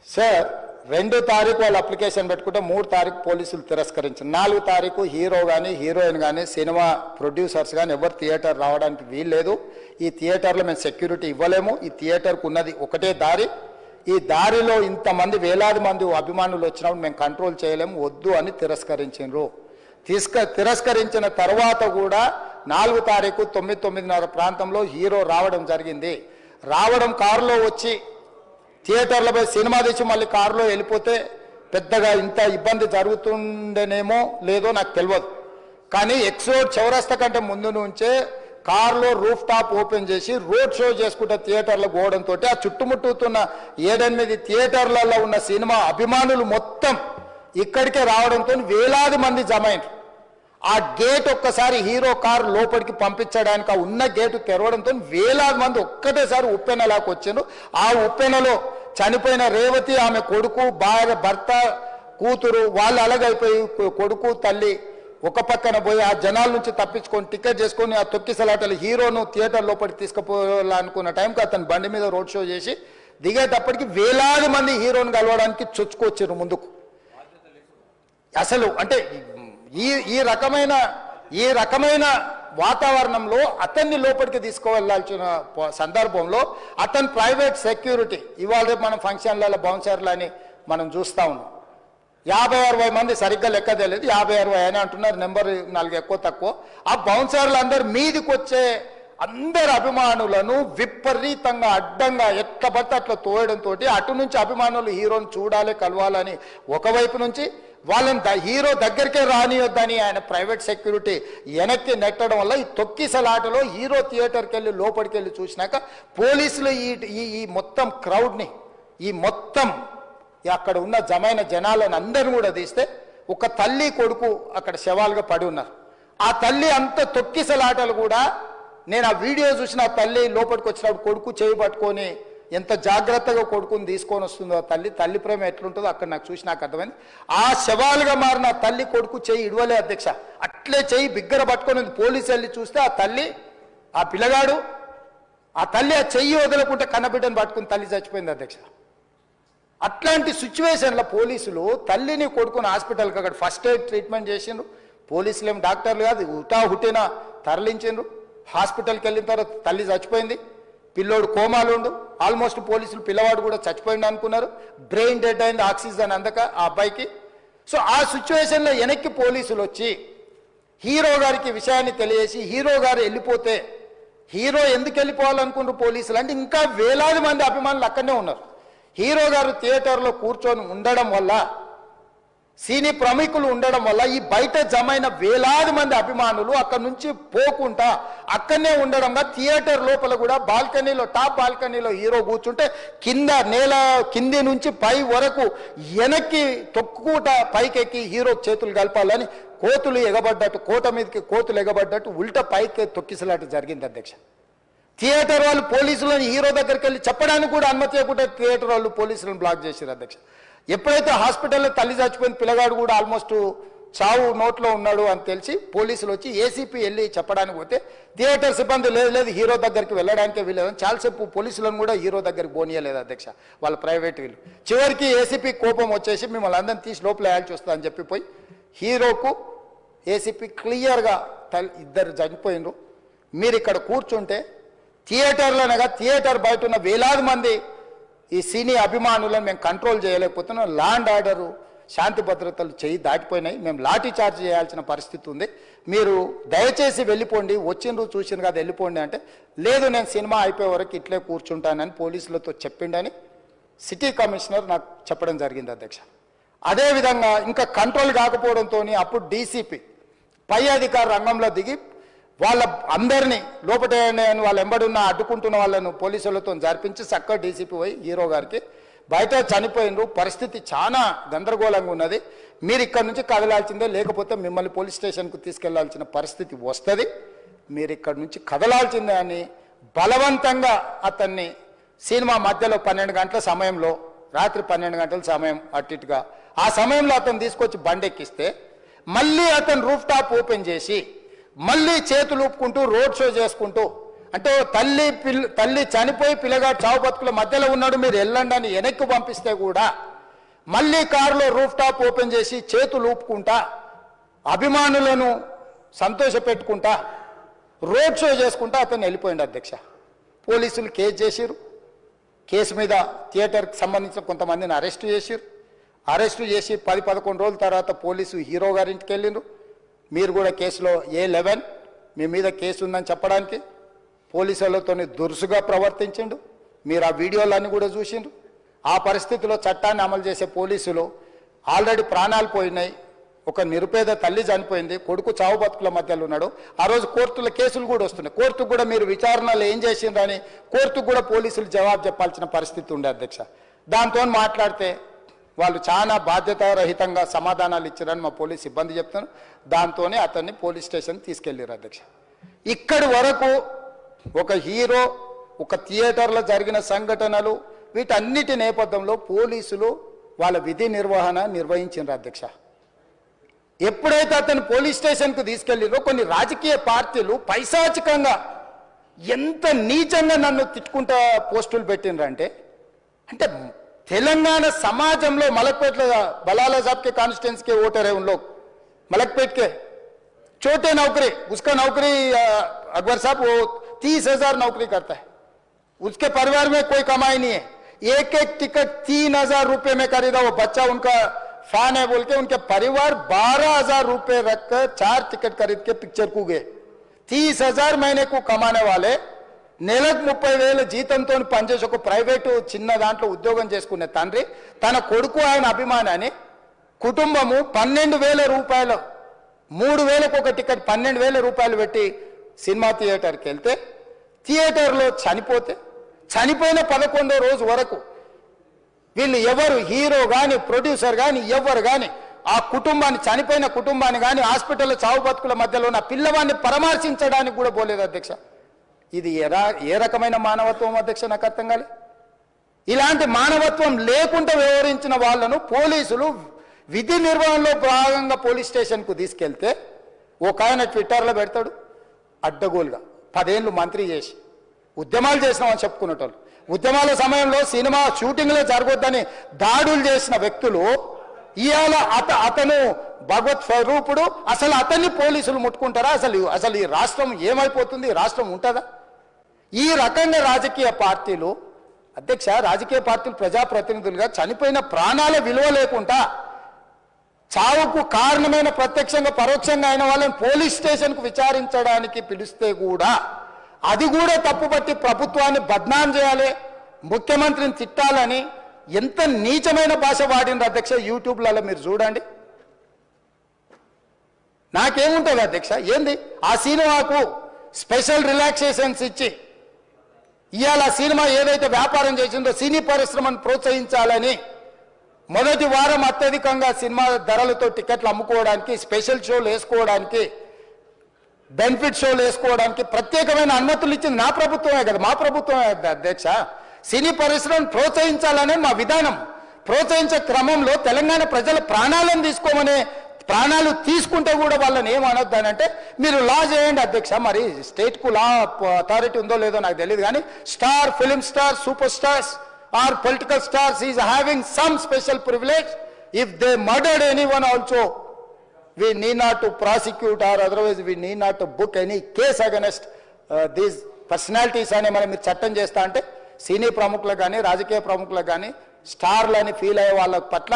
Sir 2 తారీఖు వాళ్ళు application పెట్టుకుంటే 3 తారీఖు పోలీసులు తిరస్కరించారు. 4 తారీఖు హీరో కానీ హీరోయిన్ కానీ సినిమా ప్రొడ్యూసర్స్ కానీ ఎవరు థియేటర్ రావడానికి వీల్లేదు. ఈ థియేటర్లో మేము సెక్యూరిటీ ఇవ్వలేము. ఈ థియేటర్కు ఉన్నది ఒకటే దారి. ఈ దారిలో ఇంతమంది వేలాది మంది అభిమానులు వచ్చినప్పుడు మేము కంట్రోల్ చేయలేము, వద్దు అని తిరస్కరించారు. తిరస్కరించిన తర్వాత కూడా 4 తారీఖు 9:30 ప్రాంతంలో హీరో రావడం జరిగింది. రావడం కారులో వచ్చి థియేటర్లో పోయి సినిమా తెచ్చి మళ్ళీ కారులో వెళ్ళిపోతే పెద్దగా ఇంత ఇబ్బంది జరుగుతుండేనేమో లేదో నాకు తెలియదు. కానీ ఎక్స్రోడ్ చౌరస్తా కంటే ముందు నుంచే కారులో రూఫ్ టాప్ ఓపెన్ చేసి రోడ్ షో చేసుకుంటే థియేటర్లో పోవడంతో ఆ చుట్టుముట్టుతున్న 7-8 థియేటర్లలో ఉన్న సినిమా అభిమానులు మొత్తం ఇక్కడికే రావడంతో వేలాది మంది జమ అయినారు. ఆ గేట్ ఒక్కసారి హీరో కారు లోపలికి పంపించడానికి ఆ ఉన్న గేటు తెరవడంతో వేలాది మంది ఒక్కటేసారి ఉప్పెనలాకి వచ్చారు. ఆ ఉప్పెనలో చనిపోయిన రేవతి, ఆమె కొడుకు, భార్య, భర్త, కూతురు వాళ్ళు అలాగైపోయి కొడుకు తల్లి ఒక పక్కన పోయి ఆ జనాల నుంచి తప్పించుకొని టికెట్ చేసుకొని ఆ తొక్కిసలాటలు హీరోను థియేటర్ లోపలికి తీసుకుపోవాలనుకున్న టైంకి అతను బండి మీద రోడ్ షో చేసి దిగేటప్పటికి వేలాది మంది హీరోను కలవడానికి చొచ్చుకొచ్చారు ముందుకు. అసలు అంటే ఈ రకమైన వాతావరణంలో అతన్ని లోపలికి తీసుకువెళ్లాల్సిన సందర్భంలో అతను ప్రైవేట్ సెక్యూరిటీ ఇవాళ రేపు మనం ఫంక్షన్లలో బౌన్సర్లు అని మనం చూస్తూ ఉన్నాం. 50-60 మంది సరిగ్గా లెక్క తెలియదు, 50-60 అని అంటున్నారు, నెంబర్ 4 ఎక్కువ తక్కువ. ఆ బౌన్సర్లు అందరు మీదికి వచ్చే అందరు అభిమానులను విపరీతంగా అడ్డంగా ఎట్లా పడితే అట్లా తోయడంతో అటు నుంచి అభిమానులు హీరోని చూడాలి, కలవాలని ఒకవైపు నుంచి వాళ్ళని హీరో దగ్గరికే రానియొద్దని ఆయన ప్రైవేట్ సెక్యూరిటీ వెనక్కి నెట్టడం వల్ల ఈ తొక్కిసలాటలో హీరో థియేటర్కి వెళ్ళి లోపలికి వెళ్ళి చూసినాక పోలీసులు ఈ మొత్తం క్రౌడ్ని ఈ మొత్తం అక్కడ ఉన్న జమైన జనాలను అందరిని కూడా తీస్తే ఒక తల్లి కొడుకు అక్కడ శవాలుగా పడి ఉన్నారు. ఆ తల్లి అంత తొక్కిసలాటలు కూడా నేను ఆ వీడియో చూసిన ఆ తల్లి లోపలికి వచ్చినప్పుడు కొడుకు చేయి పట్టుకొని ఎంత జాగ్రత్తగా కొడుకుని తీసుకొని వస్తుందో తల్లి ప్రేమ ఎట్లుంటుందో అక్కడ నాకు చూసి నాకు అర్థమైంది. ఆ శవాలుగా మారిన తల్లి కొడుకు చెయ్యి ఇడవలే అధ్యక్ష, అట్లే చెయ్యి బిగ్గర పట్టుకొని పోలీసు వెళ్ళి చూస్తే ఆ తల్లి ఆ పిల్లగాడు ఆ తల్లి ఆ చెయ్యి వదలకుంటే కన్నబిడ్డను పట్టుకుని తల్లి చచ్చిపోయింది అధ్యక్ష. అట్లాంటి సిచ్యువేషన్లో పోలీసులు తల్లిని కొడుకుని హాస్పిటల్కి అక్కడ ఫస్ట్ ఎయిడ్ ట్రీట్మెంట్ చేసిండ్రు. పోలీసులు ఏం డాక్టర్లు కాదు, హుటాహుటిన తరలించిండ్రు. హాస్పిటల్కి వెళ్ళిన తర్వాత తల్లి చచ్చిపోయింది, పిల్లోడు కోమాలు ఉండు. ఆల్మోస్ట్ పోలీసులు పిల్లవాడు కూడా చచ్చిపోయింది అనుకున్నారు. బ్రెయిన్ డెడ్ అయింది, ఆక్సిజన్ అందక ఆ అబ్బాయికి. సో ఆ సిచ్యువేషన్లో వెనక్కి పోలీసులు వచ్చి హీరో గారికి విషయాన్ని తెలియజేసి హీరో గారు వెళ్ళిపోతే హీరో ఎందుకు వెళ్ళిపోవాలనుకున్నారు పోలీసులు అంటే ఇంకా వేలాది మంది అభిమానులు అక్కడనే ఉన్నారు. హీరో గారు థియేటర్లో కూర్చొని ఉండడం వల్ల సినీ ప్రముఖులు ఉండడం వల్ల ఈ బయట జమైన వేలాది మంది అభిమానులు అక్కడ నుంచి పోకుండా అక్కడనే ఉండడంగా థియేటర్ లోపల కూడా బాల్కనీలో టాప్ బాల్కనీలో హీరో కూర్చుంటే నేల కింది నుంచి పై వరకు వెనక్కి తొక్కుట పైకెక్కి హీరో చేతులు కలపాలని కోతులు ఎగబడ్డట్టు కోట మీదకి కోతులు ఎగబడ్డట్టు ఉల్టా పైకి తొక్కిసలాట జరిగింది అధ్యక్ష. థియేటర్ వాళ్ళు పోలీసులను హీరో దగ్గరికి వెళ్ళి చెప్పడానికి కూడా అనుమతి ఇవ్వకుండా థియేటర్ వాళ్ళు పోలీసులను బ్లాక్ చేశారు అధ్యక్ష. ఎప్పుడైతే హాస్పిటల్లో తల్లి చచ్చిపోయిన పిల్లగాడు కూడా ఆల్మోస్ట్ చావు నోట్లో ఉన్నాడు అని తెలిసి పోలీసులు వచ్చి ఏసీపీ వెళ్ళి చెప్పడానికి పోతే థియేటర్ సిబ్బంది లేదు హీరో దగ్గరికి వెళ్ళడానికే వీలేదని చాలాసేపు పోలీసులను కూడా హీరో దగ్గరికి పోనీయలేదు అధ్యక్ష వాళ్ళ ప్రైవేట్ వీళ్ళు. చివరికి ఏసీపీ కోపం వచ్చేసి మిమ్మల్ని అందరిని తీసి లోపల వేయాల్సి వస్తుందని చెప్పి పోయి హీరోకు ఏసీపీ క్లియర్గా ఇద్దరు చనిపోయినరు, మీరు ఇక్కడ కూర్చుంటే థియేటర్లోనగా థియేటర్ బయట ఉన్న వేలాది మంది ఈ సినీ అభిమానులను మేము కంట్రోల్ చేయలేకపోతున్నాం, ల్యాండ్ ఆర్డరు శాంతి భద్రతలు చేయి దాటిపోయినాయి, మేము లాఠీ చార్జ్ చేయాల్సిన పరిస్థితి ఉంది, మీరు దయచేసి వెళ్ళిపోండి, వచ్చిండ్రు చూసిండ్రు కదా వెళ్ళిపోండి అంటే లేదు నేను సినిమా అయిపోయే వరకు ఇట్లే కూర్చుంటానని పోలీసులతో చెప్పిండని సిటీ కమిషనర్ నాకు చెప్పడం జరిగింది అధ్యక్ష. అదేవిధంగా ఇంకా కంట్రోల్ కాకపోవడంతో అప్పుడు డీసీపీ పై అధికారి రంగంలో దిగి వాళ్ళ అందరినీ లోపల వాళ్ళు ఎంబడున్న అడ్డుకుంటున్న వాళ్ళను పోలీసులతో జరిపించి చక్కగా డీసీపీ పోయి హీరో గారికి బయట చనిపోయినరు, పరిస్థితి చాలా గందరగోళంగా ఉన్నది, మీరు ఇక్కడ నుంచి కదలాల్సిందే లేకపోతే మిమ్మల్ని పోలీస్ స్టేషన్కు తీసుకెళ్లాల్సిన పరిస్థితి వస్తుంది, మీరు ఇక్కడ నుంచి కదలాల్సిందే అని బలవంతంగా అతన్ని సినిమా మధ్యలో 12 గంటల సమయంలో రాత్రి 12 గంటల సమయం అట్టిట్టుగా ఆ సమయంలో అతను తీసుకొచ్చి బండెక్కిస్తే మళ్ళీ అతను రూఫ్ టాప్ ఓపెన్ చేసి మళ్ళీ చేతులు ఊపుకుంటూ రోడ్ షో చేసుకుంటూ అంటే తల్లి చనిపోయి పిల్లగాడు చావు బతుకుల మధ్యలో ఉన్నాడు, మీరు వెళ్ళండి అని వెనక్కి పంపిస్తే కూడా మళ్ళీ కారులో రూఫ్ టాప్ ఓపెన్ చేసి చేతులు ఊపుకుంటా అభిమానులను సంతోషపెట్టుకుంటా రోడ్ షో చేసుకుంటా అతను వెళ్ళిపోయింది అధ్యక్ష. పోలీసులు కేసు చేసిరు, కేసు మీద థియేటర్కి సంబంధించిన కొంతమందిని అరెస్టు చేసిరు. అరెస్టు చేసి 10-11 రోజుల తర్వాత పోలీసు హీరో గారింటికి వెళ్ళిండ్రు. మీరు కూడా కేసులో A11 మీ మీద కేసు ఉందని చెప్పడానికి పోలీసులతో దురుసుగా ప్రవర్తించిండు. మీరు ఆ వీడియోలన్నీ కూడా చూసిండ్రు. ఆ పరిస్థితిలో చట్టాన్ని అమలు చేసే పోలీసులు ఆల్రెడీ ప్రాణాలు పోయినాయి, ఒక నిరుపేద తల్లి చనిపోయింది, కొడుకు చావు బతుకుల మధ్యలో ఉన్నాడు. ఆ రోజు కోర్టులో కేసులు కూడా వస్తున్నాయి. కోర్టుకు కూడా మీరు విచారణలు ఏం చేసిండ్రని కోర్టుకు కూడా పోలీసులు జవాబు చెప్పాల్సిన పరిస్థితి ఉండే అధ్యక్ష. దాంతో మాట్లాడితే వాళ్ళు చాలా బాధ్యతారహితంగా సమాధానాలు ఇచ్చారని మా పోలీస్ సిబ్బంది చెప్తాను. దాంతోనే అతన్ని పోలీస్ స్టేషన్ తీసుకెళ్ళారు అధ్యక్ష. ఇక్కడి వరకు ఒక హీరో, ఒక థియేటర్లో జరిగిన సంఘటనలు, వీటన్నిటి నేపథ్యంలో పోలీసులు వాళ్ళ విధి నిర్వహించారు అధ్యక్ష. ఎప్పుడైతే అతను పోలీస్ స్టేషన్కు తీసుకెళ్ళిరో కొన్ని రాజకీయ పార్టీలు పైశాచికంగా ఎంత నీచంగా నన్ను తిట్టుకుంటా పోస్టులు పెట్టినరంటే, అంటే తెలంగాణ समाजంలో మలక్పేట్ बलाला साहब के कॉन्स्टिट्यूंसी के वोटर है उन लोग, मलकपेट के छोटे नौकरी, उसका नौकरी अकबर साहब वो 30,000 नौकरी करता है, उसके परिवार में कोई कमाई नहीं है, एक टिकट 3,000 रुपए में खरीदा, वो बच्चा उनका फैन है बोल के उनके परिवार 12,000 रुपए रखकर 4 टिकट खरीद के पिक्चर को गए. 30,000 महीने को कमाने वाले నెలకు 30,000 జీతంతో పనిచేసి ఒక ప్రైవేటు చిన్న దాంట్లో ఉద్యోగం చేసుకునే తండ్రి తన కొడుకు ఆయన అభిమానాన్ని కుటుంబము 12,000 రూపాయలు 3,000కు ఒక టికెట్ 12,000 రూపాయలు పెట్టి సినిమా థియేటర్కి వెళ్తే థియేటర్లో చనిపోయిన 11వ రోజు వరకు వీళ్ళు ఎవరు హీరో కానీ ప్రొడ్యూసర్ కానీ ఎవరు కానీ ఆ కుటుంబాన్ని చనిపోయిన కుటుంబాన్ని కానీ హాస్పిటల్లో చావు బతుకుల మధ్యలో ఉన్న పిల్లవాడిని పరామర్శించడానికి కూడా పోలేదు అధ్యక్ష. ఇది ఏ రకమైన మానవత్వం అధ్యక్ష? నాకు అర్థం కాలే. ఇలాంటి మానవత్వం లేకుండా వ్యవహరించిన వాళ్ళను పోలీసులు విధి నిర్వహణలో భాగంగా పోలీస్ స్టేషన్కు తీసుకెళ్తే ఒక ఆయన ట్విట్టర్లో పెడతాడు అడ్డగోలుగా 10 ఏళ్ళు మంత్రి చేసి ఉద్యమాలు చేసినామని చెప్పుకునేటోళ్ళు, ఉద్యమాల సమయంలో సినిమా షూటింగ్లో జరగొద్దని దాడులు చేసిన వ్యక్తులు ఇవాళ అతను భగవత్ స్వరూపుడు, అసలు అతన్ని పోలీసులు ముట్టుకుంటారా? అసలు ఈ రాష్ట్రం ఏమైపోతుంది? రాష్ట్రం ఉంటుందా? ఈ రకంగా రాజకీయ పార్టీలు అధ్యక్ష, రాజకీయ పార్టీలు ప్రజాప్రతినిధులుగా చనిపోయిన ప్రాణాల విలువ లేకుండా చావుకు కారణమైన ప్రత్యక్షంగా పరోక్షంగా అయిన వాళ్ళని పోలీస్ స్టేషన్కు విచారించడానికి పిలిస్తే కూడా అది కూడా తప్పుపట్టి ప్రభుత్వాన్ని బద్నాం చేయాలి, ముఖ్యమంత్రిని తిట్టాలని ఎంత నీచమైన భాష వాడింది అధ్యక్ష. యూట్యూబ్లలో మీరు చూడండి. నాకేముంటుంది అధ్యక్ష? ఏంది ఆ సినిమాకు స్పెషల్ రిలాక్సేషన్స్ ఇచ్చి ఇవాళ సినిమా ఏదైతే వ్యాపారం చేసిందో సినీ పరిశ్రమను ప్రోత్సహించాలని మొదటి వారం అత్యధికంగా సినిమా ధరలతో టికెట్లు అమ్ముకోవడానికి, స్పెషల్ షోలు వేసుకోవడానికి, బెనిఫిట్ షోలు వేసుకోవడానికి ప్రత్యేకమైన అనుమతులు ఇచ్చింది నా ప్రభుత్వమే కదా, మా ప్రభుత్వమే అధ్యక్ష. సినీ పరిశ్రమను ప్రోత్సహించాలనే మా విధానం. ప్రోత్సహించే క్రమంలో తెలంగాణ ప్రజల ప్రాణాలు తీసుకుంటే కూడా వాళ్ళని ఏమనొద్దానంటే మీరు లా చేయండి అధ్యక్ష. మరి స్టేట్కు లా అథారిటీ ఉందో లేదో నాకు తెలియదు, కానీ star, film star, super stars or political stars is having some special privilege. If they murdered anyone also we need not to prosecute or otherwise we need not to book any case against these personalities అని మనం మీరు చట్టం చేస్తా అంటే సినీ ప్రముఖులకు కానీ రాజకీయ ప్రముఖులకు కానీ స్టార్లని ఫీల్ అయ్యే వాళ్ళ పట్ల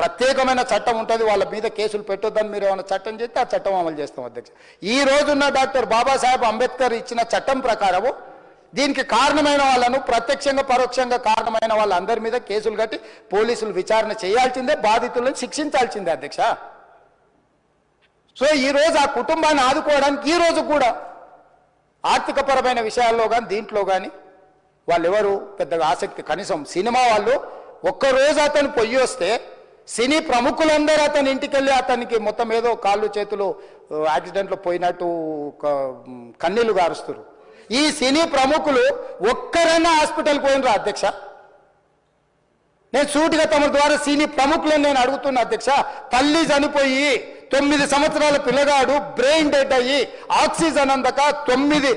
ప్రత్యేకమైన చట్టం ఉంటుంది, వాళ్ళ మీద కేసులు పెట్టొద్దని మీరు ఏమైనా చట్టం చేస్తే ఆ చట్టం అమలు చేస్తాం అధ్యక్ష. ఈ రోజున్న డాక్టర్ బాబాసాహెబ్ అంబేద్కర్ ఇచ్చిన చట్టం ప్రకారము దీనికి కారణమైన వాళ్ళను ప్రత్యక్షంగా పరోక్షంగా కారణమైన వాళ్ళందరి మీద కేసులు కట్టి పోలీసులు విచారణ చేయాల్సిందే, బాధితులను శిక్షించాల్సిందే అధ్యక్ష. సో ఈ రోజు ఆ కుటుంబాన్ని ఆదుకోవడానికి ఈ రోజు కూడా ఆర్థికపరమైన విషయాల్లో కానీ దీంట్లో కానీ వాళ్ళు ఎవరు పెద్దగా ఆసక్తి, కనీసం సినిమా వాళ్ళు ఒక్కరోజు అతను పొయ్యి వస్తే సినీ ప్రముఖులందరూ అతని ఇంటికి వెళ్ళి అతనికి మొత్తం ఏదో కాళ్ళు చేతులు యాక్సిడెంట్లో పోయినట్టు కన్నీళ్లు గారుస్తారు. ఈ సినీ ప్రముఖులు ఒక్కరైనా హాస్పిటల్కి పోయినరా అధ్యక్ష? నేను సూటిగా తమ ద్వారా సినీ ప్రముఖులను నేను అడుగుతున్నా అధ్యక్ష. తల్లి చనిపోయి 9 సంవత్సరాల పిల్లగాడు బ్రెయిన్ డెడ్ అయ్యి ఆక్సిజన్ అందక 20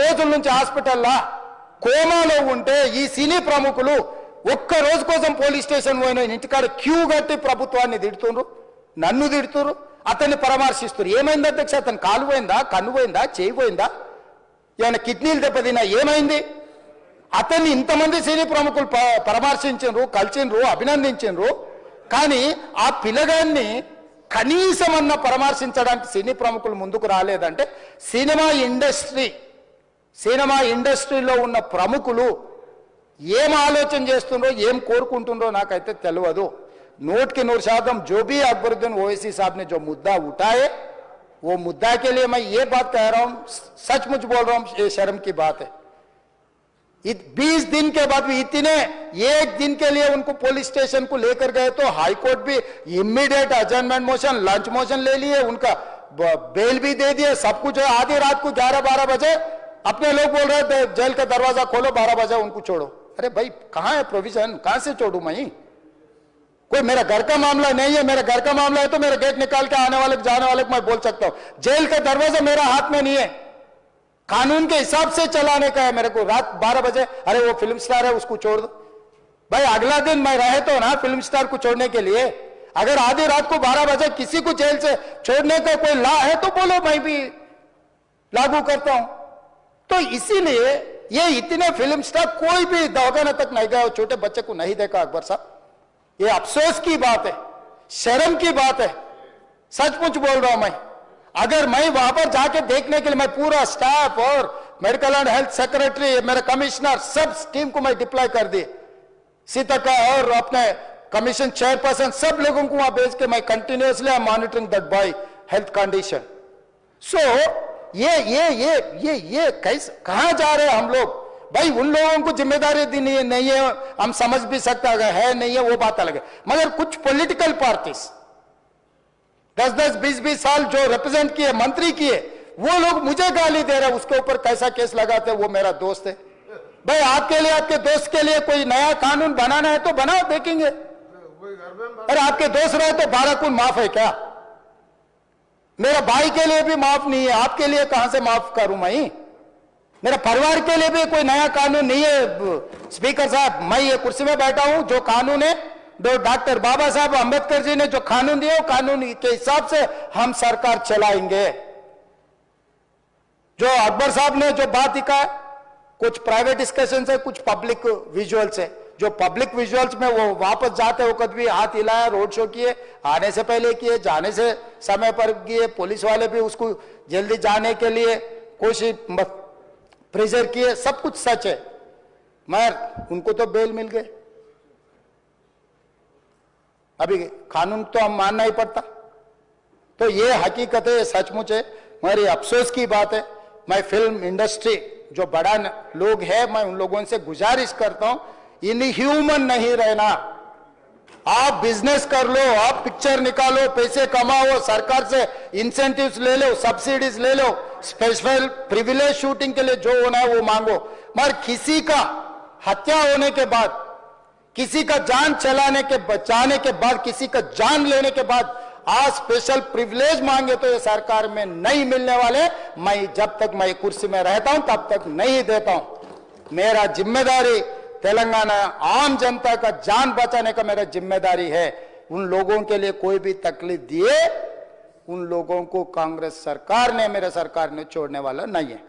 రోజుల నుంచి హాస్పిటల్లో కోమాలో ఉంటే ఈ సినీ ప్రముఖులు ఒక్క రోజు కోసం పోలీస్ స్టేషన్ పోయిన ఇంటికాడ క్యూ కట్టి ప్రభుత్వాన్ని తిడుతున్నారు, నన్ను తిడుతున్నారు, అతన్ని పరామర్శిస్తున్నారు. ఏమైంది అధ్యక్ష? అతను కాలు పోయిందా, కన్ను పోయిందా, చేయి పోయిందా, ఏమైనా కిడ్నీలు దెబ్బతిన్నా, ఏమైంది? అతన్ని ఇంతమంది సినీ ప్రముఖులు పరామర్శించారు, కలిసిండ్రు, అభినందించారు. కానీ ఆ పిల్లగాన్ని కనీసమన్నా పరామర్శించడానికి సినీ ప్రముఖులు ముందుకు రాలేదంటే సినిమా ఇండస్ట్రీలో ఉన్న ప్రముఖులు ఏం ఆలోచన చేస్తుండ్రో, ఏం కోరుకుంటుండ్రో నాకైతే తెలియదు. 100% जो भी अकबरुद्दीन ओवैसी साहब ने जो मुद्दा उठाए, वो मुद्दा के लिए मैं ये बात कह रहा हूं, सचमुच बोल रहा हूं, ये शर्म की बात है. 20 दिन के बाद भी इतने, एक दिन के लिए उनको पुलिस स्टेशन को लेकर गए तो हाईकोर्ट भी इमीडिएट अजर्नमेंट मोशन, लंच मोशन ले लिए, उनका बेल भी दे दिए, सब कुछ है. आधी रात को 11-12 बजे अपने लोग बोल रहे थे जेल का दरवाजा खोलो, 12 बजे उनको छोड़ो. अरे भाई कहां है प्रोविजन? कहां से छोड़ू मैं? कोई मेरा घर का मामला नहीं है. मेरा घर का मामला है तो मेरा गेट निकाल के आने वाले जाने वाले को मैं बोल सकता हूं. जेल का दरवाजा मेरा हाथ में नहीं है, कानून के हिसाब से चलाने का है मेरे को. रात 12 बजे अरे वो फिल्म स्टार है उसको छोड़ दो. भाई अगला दिन मैं रहे तो ना फिल्म स्टार को छोड़ने के लिए. अगर आधी रात को 12 बजे किसी को जेल से छोड़ने का कोई लॉ है तो बोलो, मैं भी लागू करता हूं. तो इसीलिए ये इतने फिल्म स्टार कोई भी दवाखाना तक नहीं गया, छोटे बच्चे को नहीं देखा अकबर साहब. ये अफसोस की बात है, शर्म की बात है. सचमुच बोल रहा हूं मैं. अगर मैं वहां पर जाके देखने के लिए मैं पूरा स्टाफ और मेडिकल एंड हेल्थ सेक्रेटरी, मेरे कमिश्नर, सब टीम को मैं डिप्लॉय कर दिए. सीता और अपने कमीशन चेयरपर्सन सब लोगों को वहां भेज के मैं continuously I'm monitoring that boy health condition. So ये कैसे, कहां जा रहे हैं हम लोग? भाई उन लोगों को जिम्मेदारी दी नहीं है, हम समझ भी सकते है नहीं है, वो बात अलग है. मगर कुछ पॉलिटिकल पार्टीज 10-10, 20-20 साल जो रिप्रेजेंट किए, मंत्री किए, वो लोग मुझे गाली दे रहे हैं. उसके ऊपर कैसा केस लगाते हैं? वो मेरा दोस्त है. भाई आपके लिए, आपके दोस्त के लिए कोई नया कानून बनाना है तो बनाओ, देखेंगे. अरे आपके दोस्त रहे तो 12 खून माफ है क्या? मेरा भाई के लिए भी माफ नहीं है, आपके लिए कहां से माफ करूं मैं? मेरा परिवार के लिए भी कोई नया कानून नहीं है. स्पीकर साहब, मैं ये कुर्सी में बैठा हूं, जो कानून है, जो डॉक्टर बाबा साहब अंबेडकर जी ने जो कानून दिया, कानून के हिसाब से हम सरकार चलाएंगे. जो अकबर साहब ने जो बात लिखा, कुछ प्राइवेट डिस्कशन है, कुछ पब्लिक विजुअल्स है. जो पब्लिक विजुअल्स में वो वापस जाते वक्त भी हाथ हिलाया, रोड शो किए, आने से पहले किए, जाने से समय पर किए, पुलिस वाले भी उसको जल्दी जाने के लिए कोशिश प्रेशर किए, सब कुछ सच है. मगर उनको तो बेल मिल गए. अभी कानून तो हम मानना ही पड़ता. तो ये हकीकत है, ये सचमुच है, मगर ये अफसोस की बात है. मैं फिल्म इंडस्ट्री जो बड़ा लोग है, मैं उन लोगों से गुजारिश करता हूं, इनह्यूमन नहीं रहना. आप बिजनेस कर लो, आप पिक्चर निकालो, पैसे कमाओ, सरकार से इंसेंटिव्स ले लो, सब्सिडीज ले लो, स्पेशल प्रिविलेज शूटिंग के लिए जो होना है वो मांगो. मगर किसी का हत्या होने के बाद, किसी का जान बचाने के बाद, किसी का जान लेने के बाद आज स्पेशल प्रिविलेज मांगे तो ये सरकार में नहीं मिलने वाले. मैं जब तक मैं कुर्सी में रहता हूं तब तक नहीं देता हूं. मेरा जिम्मेदारी तेलंगाना आम जनता का जान बचाने का मेरा जिम्मेदारी है. उन लोगों के लिए कोई भी तकलीफ दिए, उन लोगों को कांग्रेस सरकार ने, मेरे सरकार ने छोड़ने वाला नहीं है.